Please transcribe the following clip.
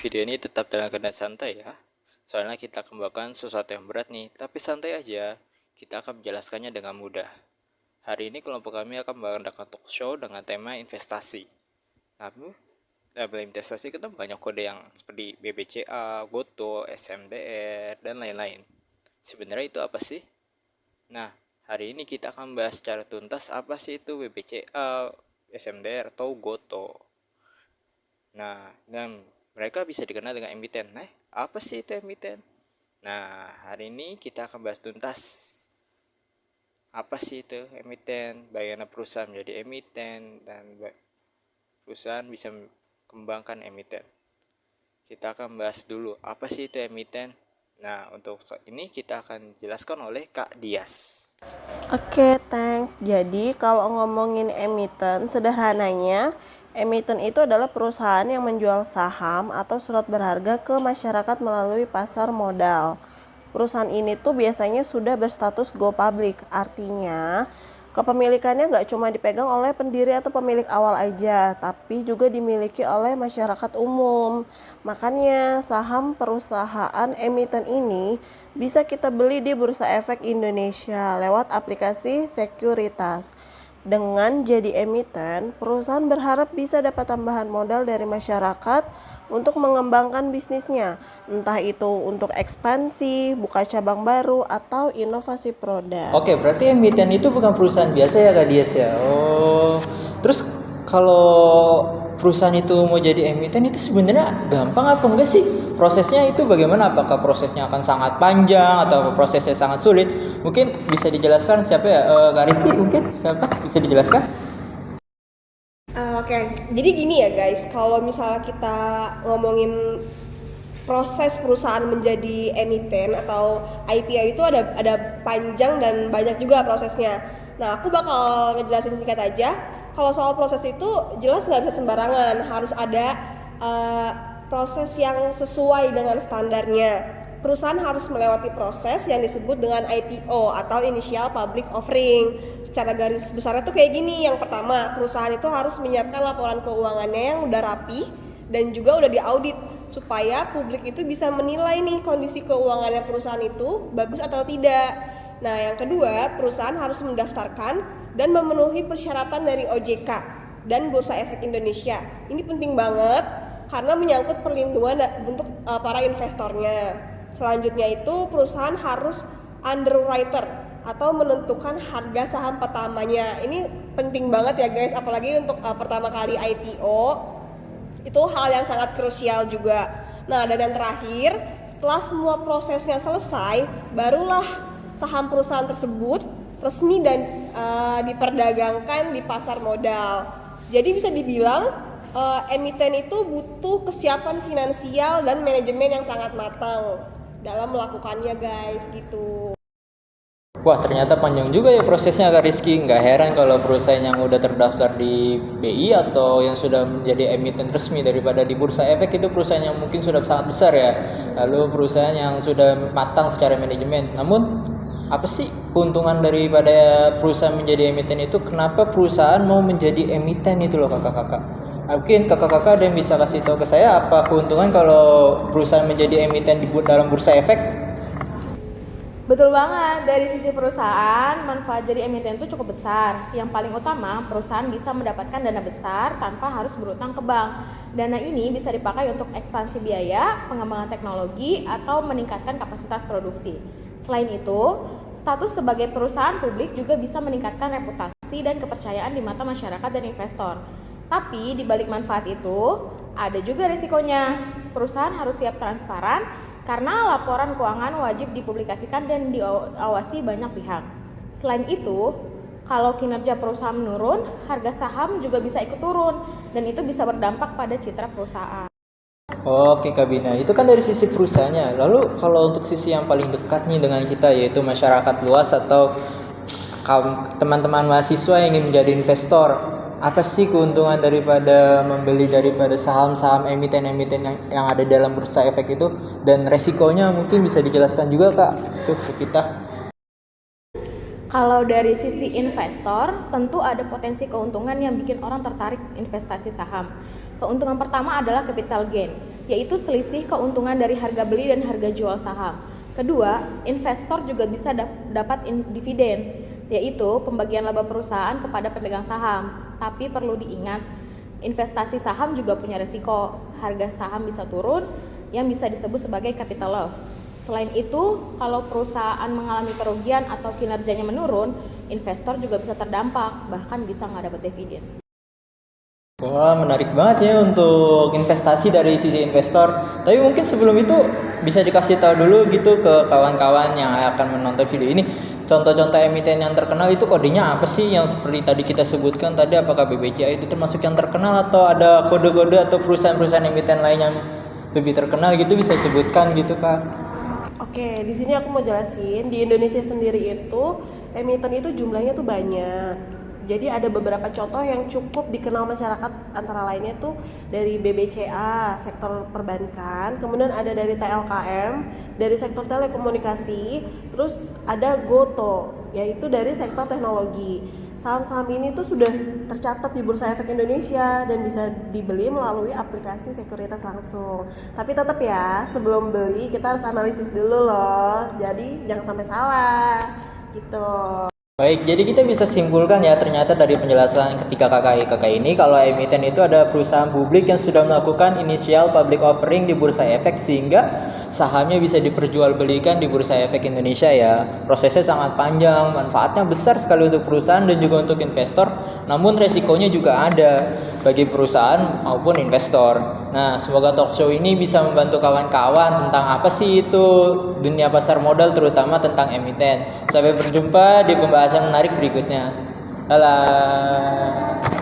video ini tetap dalam keadaan santai ya. Soalnya kita akan membawakan sesuatu yang berat nih, tapi santai aja. Kita akan menjelaskannya dengan mudah. Hari ini kelompok kami akan mengadakan talk show dengan tema investasi. Namun, dalam investasi kita banyak kode yang seperti BBCA, Goto, SMDR, dan lain-lain. Sebenarnya itu apa sih? Nah, hari ini kita akan bahas secara tuntas apa sih itu BBCA, SMDR, atau Goto. Nah, dan mereka bisa dikenal dengan emiten. Nah, apa sih itu emiten? Nah, hari ini kita akan bahas tuntas apa sih itu emiten, bagaimana perusahaan menjadi emiten, dan perusahaan bisa mengembangkan emiten. Kita akan bahas dulu apa sih itu emiten. Nah, untuk saat ini kita akan jelaskan oleh Kak Dias. Oke, thanks. Jadi kalau ngomongin emiten, sederhananya emiten itu adalah perusahaan yang menjual saham atau surat berharga ke masyarakat melalui pasar modal. Perusahaan ini tuh biasanya sudah berstatus go public, artinya kepemilikannya nggak cuma dipegang oleh pendiri atau pemilik awal aja, tapi juga dimiliki oleh masyarakat umum. Makanya saham perusahaan emiten ini bisa kita beli di Bursa Efek Indonesia lewat aplikasi sekuritas. Dengan jadi emiten, perusahaan berharap bisa dapat tambahan modal dari masyarakat untuk mengembangkan bisnisnya, entah itu untuk ekspansi, buka cabang baru, atau inovasi produk. Oke, berarti emiten itu bukan perusahaan biasa ya Kak Dias ya? Oh, terus kalau perusahaan itu mau jadi emiten itu sebenarnya gampang apa enggak sih? Prosesnya itu bagaimana? Apakah prosesnya akan sangat panjang atau prosesnya sangat sulit? Mungkin bisa dijelaskan siapa ya? Kak Rizky mungkin? Siapa? Bisa dijelaskan? Oke, jadi gini ya guys, kalau misalnya kita ngomongin proses perusahaan menjadi emiten atau IPO itu ada panjang dan banyak juga prosesnya. Nah, aku bakal ngejelasin singkat aja. Kalau soal proses itu jelas nggak bisa sembarangan, harus ada proses yang sesuai dengan standarnya. Perusahaan harus melewati proses yang disebut dengan IPO atau Initial Public Offering. Secara garis besarnya tuh kayak gini. Yang pertama, perusahaan itu harus menyiapkan laporan keuangannya yang udah rapi dan juga udah diaudit supaya publik itu bisa menilai nih kondisi keuangannya perusahaan itu bagus atau tidak. Nah, yang kedua, perusahaan harus mendaftarkan dan memenuhi persyaratan dari OJK dan Bursa Efek Indonesia. Ini penting banget karena menyangkut perlindungan untuk para investornya. Selanjutnya itu perusahaan harus underwriter atau menentukan harga saham pertamanya. Ini penting banget ya guys, apalagi untuk pertama kali IPO. Itu hal yang sangat krusial juga. Nah, dan yang terakhir, setelah semua prosesnya selesai, barulah saham perusahaan tersebut resmi dan diperdagangkan di pasar modal. Jadi bisa dibilang emiten itu butuh kesiapan finansial dan manajemen yang sangat matang dalam melakukannya guys, gitu. Wah, ternyata panjang juga ya prosesnya Kak Rizky. Nggak heran kalau perusahaan yang udah terdaftar di BI atau yang sudah menjadi emiten resmi daripada di Bursa Efek itu perusahaan yang mungkin sudah sangat besar ya. Lalu perusahaan yang sudah matang secara manajemen. Namun, apa sih keuntungan daripada perusahaan menjadi emiten itu? Kenapa perusahaan mau menjadi emiten itu loh kakak-kakak? Mungkin kakak-kakak ada yang bisa kasih tahu ke saya apa keuntungan kalau perusahaan menjadi emiten di dalam Bursa Efek? Betul banget, dari sisi perusahaan, manfaat jadi emiten itu cukup besar. Yang paling utama, perusahaan bisa mendapatkan dana besar tanpa harus berutang ke bank. Dana ini bisa dipakai untuk ekspansi biaya, pengembangan teknologi, atau meningkatkan kapasitas produksi. Selain itu, status sebagai perusahaan publik juga bisa meningkatkan reputasi dan kepercayaan di mata masyarakat dan investor. Tapi di balik manfaat itu, ada juga risikonya. Perusahaan harus siap transparan, karena laporan keuangan wajib dipublikasikan dan diawasi banyak pihak. Selain itu, kalau kinerja perusahaan menurun, harga saham juga bisa ikut turun dan itu bisa berdampak pada citra perusahaan. Oke Kak Bina, itu kan dari sisi perusahaannya. Lalu kalau untuk sisi yang paling dekat nih dengan kita, yaitu masyarakat luas atau teman-teman mahasiswa yang ingin menjadi investor, apa sih keuntungan daripada membeli daripada saham-saham emiten-emiten yang ada dalam Bursa Efek itu, dan resikonya mungkin bisa dijelaskan juga Kak itu ke kita. Kalau dari sisi investor, tentu ada potensi keuntungan yang bikin orang tertarik investasi saham. Keuntungan pertama adalah capital gain, yaitu selisih keuntungan dari harga beli dan harga jual saham. Kedua, investor juga bisa dapat dividen, yaitu pembagian laba perusahaan kepada pemegang saham. Tapi perlu diingat, investasi saham juga punya resiko. Harga saham bisa turun yang bisa disebut sebagai capital loss. Selain itu, kalau perusahaan mengalami kerugian atau kinerjanya menurun, investor juga bisa terdampak, bahkan bisa nggak dapat dividen. Wah, menarik banget ya untuk investasi dari sisi investor. Tapi mungkin sebelum itu bisa dikasih tahu dulu gitu ke kawan-kawan yang akan menonton video ini. Contoh-contoh emiten yang terkenal itu kodenya apa sih, yang seperti tadi kita sebutkan tadi, apakah BBCA itu termasuk yang terkenal atau ada kode-kode atau perusahaan-perusahaan emiten lain yang lebih terkenal gitu, bisa sebutkan gitu Kak? Oke, di sini aku mau jelasin, di Indonesia sendiri itu emiten itu jumlahnya tuh banyak. Jadi ada beberapa contoh yang cukup dikenal masyarakat, antara lainnya tuh dari BBCA, sektor perbankan, kemudian ada dari TLKM, dari sektor telekomunikasi, terus ada GoTo, yaitu dari sektor teknologi. Saham-saham ini tuh sudah tercatat di Bursa Efek Indonesia dan bisa dibeli melalui aplikasi sekuritas langsung. Tapi tetap ya, sebelum beli kita harus analisis dulu loh. Jadi jangan sampai salah gitu. Baik, jadi kita bisa simpulkan ya, ternyata dari penjelasan ketika kakak ini, kalau emiten itu ada perusahaan publik yang sudah melakukan initial public offering di Bursa Efek sehingga sahamnya bisa diperjualbelikan di Bursa Efek Indonesia ya. Prosesnya sangat panjang, manfaatnya besar sekali untuk perusahaan dan juga untuk investor, namun resikonya juga ada bagi perusahaan maupun investor. Nah, semoga talk show ini bisa membantu kawan-kawan tentang apa sih itu dunia pasar modal, terutama tentang emiten. Sampai berjumpa di pembahasan menarik berikutnya. Dadah.